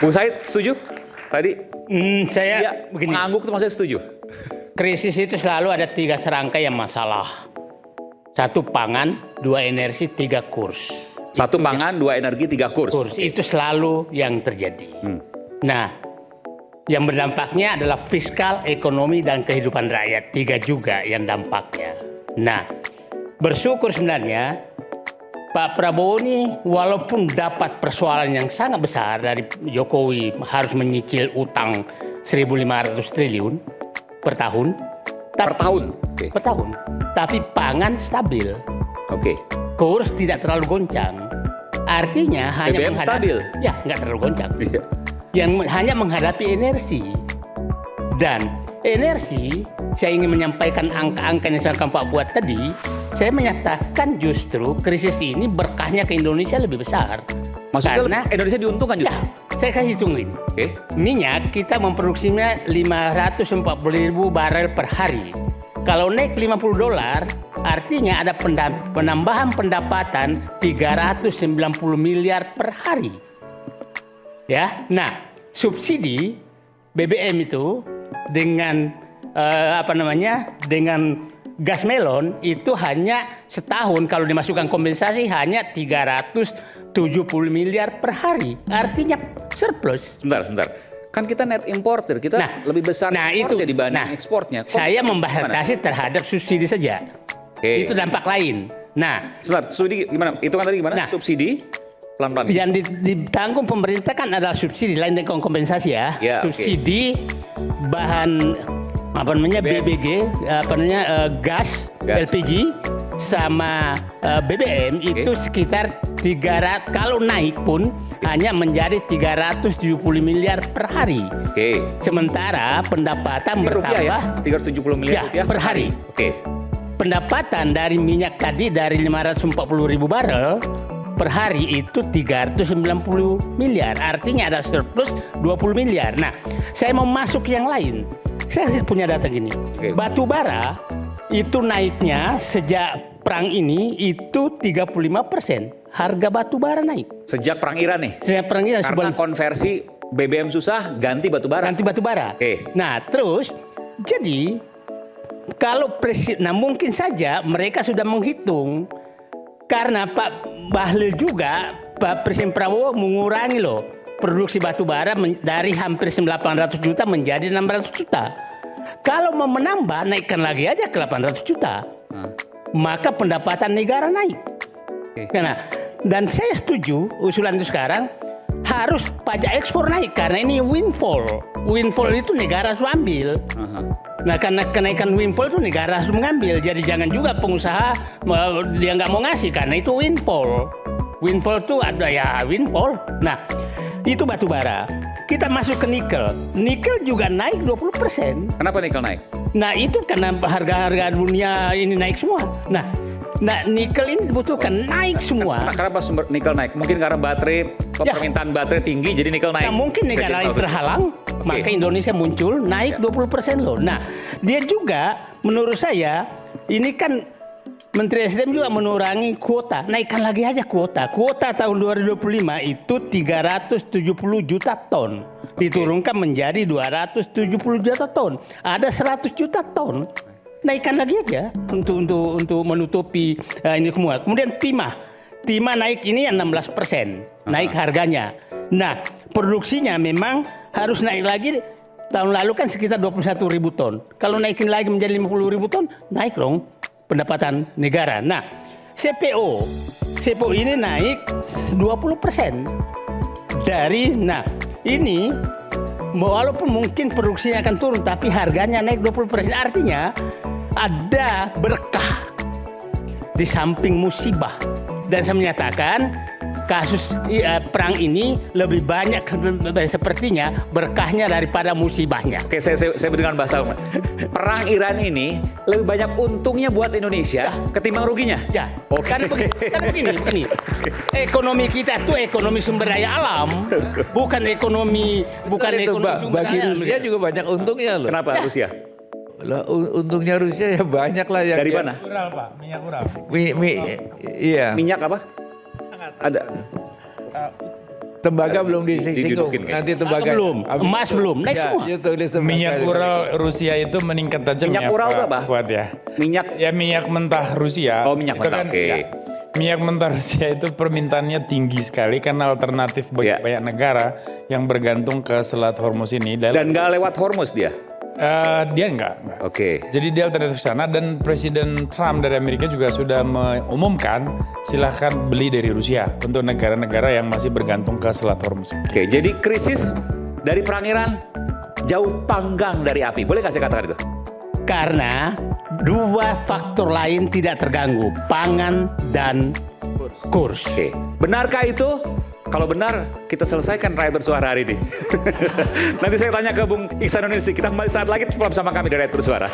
Bung Said setuju? Tadi Saya dia begini. mengangguk tuh maksudnya setuju? Krisis itu selalu ada 3 serangkaian masalah. 1 pangan, 2 energi, 3 kurs. 1 pangan, 2 energi, 3 kurs. Itu selalu yang terjadi. Nah, yang berdampaknya adalah fiskal, ekonomi, dan kehidupan rakyat. 3 juga yang dampaknya. Nah, bersyukur sebenarnya Pak Prabowo ini walaupun dapat persoalan yang sangat besar dari Jokowi harus menyicil utang 1.500 triliun per tahun. Per tahun? Oke. Per tahun. Tapi pangan stabil. Oke. Kurs tidak terlalu goncang. Artinya hanya BBM stabil? Ya, nggak terlalu goncang. Iya. Yang hanya menghadapi energi. Dan energi, saya ingin menyampaikan angka-angka yang disampaikan Pak Fuad tadi, saya menyatakan justru krisis ini berkahnya ke Indonesia lebih besar. Maksudnya Karena Indonesia diuntungkan ya, justru? saya kasih hitungin. Oke. Minyak kita memproduksinya 540.000 barel per hari. Kalau naik $50, artinya ada penambahan pendapatan 390 miliar per hari. Ya, nah subsidi BBM itu dengan dengan gas melon itu hanya setahun kalau dimasukkan kompensasi hanya 370 miliar per hari. Artinya surplus. Sebentar. Kan kita net importer, kita lebih besar importnya dibanding ekspornya. Saya membatasi terhadap subsidi saja. Oke. Itu dampak lain. Nah, Sebentar, subsidi gimana? Itu kan tadi gimana? Nah. Subsidi pelan-pelan. yang ditanggung pemerintah kan adalah subsidi lain dengan kompensasi ya. Ya, Subsidi bahan BBG, gas, LPG sama BBM itu sekitar 300, kalau naik pun hanya menjadi 370 miliar per hari. Oke. Sementara pendapatan Ini bertambah rupiah ya? 370 miliar rupiah per hari. Oke. Pendapatan dari minyak tadi dari 540.000 barel per hari itu 390 miliar. Artinya ada surplus 20 miliar. Nah, saya mau masuk yang lain. Saya punya data gini. Batu bara itu naiknya sejak perang ini itu 35%. Harga batu bara naik. Sejak perang Iran nih? Sejak perang Iran. Karena konversi BBM susah, ganti batu bara. Ganti batu bara. Oke. Nah, terus jadi kalau presiden, nah mungkin saja mereka sudah menghitung karena Pak Bahlil juga Pak Presiden Prabowo mengurangi loh produksi batu bara dari hampir 900 juta menjadi 600 juta. Kalau mau menambah naikkan lagi aja ke 800 juta. Maka pendapatan negara naik. Karena dan saya setuju usulan itu sekarang harus pajak ekspor naik karena ini windfall. Windfall itu negara harus ambil. Nah, karena kenaikan windfall itu negara harus mengambil. Jadi jangan juga pengusaha dia nggak mau ngasih karena itu windfall. Windfall itu ada ya windfall. Nah, itu batu bara. Kita masuk ke nikel. Nikel juga naik 20%. Kenapa nikel naik? Nah, itu karena harga-harga dunia ini naik semua. Nah, nikel ini dibutuhkan naik semua. Kenapa sumber nikel naik? Mungkin karena baterai, permintaan baterai tinggi jadi nikel naik. Nah, mungkin negara lain terhalang, maka Indonesia muncul naik 20% loh. Nah, dia juga menurut saya ini kan Menteri SDM juga mengurangi kuota, naikkan lagi aja kuota. Kuota tahun 2025 itu 370 juta ton, diturunkan menjadi 270 juta ton. Ada 100 juta ton. Naikkan lagi aja untuk menutupi ini semua. Kemudian timah naik ini 16%, naik harganya. Nah, produksinya memang harus naik lagi. Tahun lalu kan sekitar 21.000 ton. Kalau naikin lagi menjadi 50.000 ton, naik dong pendapatan negara. Nah, CPO ini naik 20% dari. Nah, ini walaupun mungkin produksinya akan turun, tapi harganya naik 20%. Artinya ada berkah di samping musibah. Dan saya menyatakan kasus perang ini lebih banyak sepertinya berkahnya daripada musibahnya. Oke, saya dengan bahasa umum. Perang Iran ini lebih banyak untungnya buat Indonesia ketimbang ruginya. Ya, Oke. karena begini. Ekonomi kita tuh ekonomi sumber daya alam, bukan ekonomi bagi sumber daya. Rusia juga banyak untungnya loh. Kenapa Rusia? Lah, untungnya Rusia ya banyak lah yang Dari mana? Ural, Pak, minyak Ural. Iya. Minyak apa? Ada. Tembaga belum disinggung. didudukin kayaknya. Nanti tembaga belum, emas belum, naik ya, semua. ya, tulis tembaga. Minyak Ural Rusia itu meningkat tajam Minyak ya, Ural itu Pak apa? Fuad ya. Minyak Ya minyak mentah Rusia. Oh, minyak itu mentah, oke. ya, minyak mentah Rusia itu permintaannya tinggi sekali karena alternatif bagi Ya. banyak negara yang bergantung ke Selat Hormuz ini. dan nggak lewat Hormuz dia. Dia enggak. Oke. Jadi dia alternatif sana dan Presiden Trump dari Amerika juga sudah mengumumkan silahkan beli dari Rusia untuk negara-negara yang masih bergantung ke Selat Hormuz. Oke, jadi krisis dari perang Iran jauh panggang dari api. Boleh nggak saya katakan itu? Karena dua faktor lain tidak terganggu, pangan dan kurs. Oke, benarkah itu? Kalau benar, kita selesaikan Rakyat Bersuara hari ini. Nanti saya tanya ke Bung Iksan Indonesia. Kita kembali saat lagi bersama kami di Rakyat Bersuara.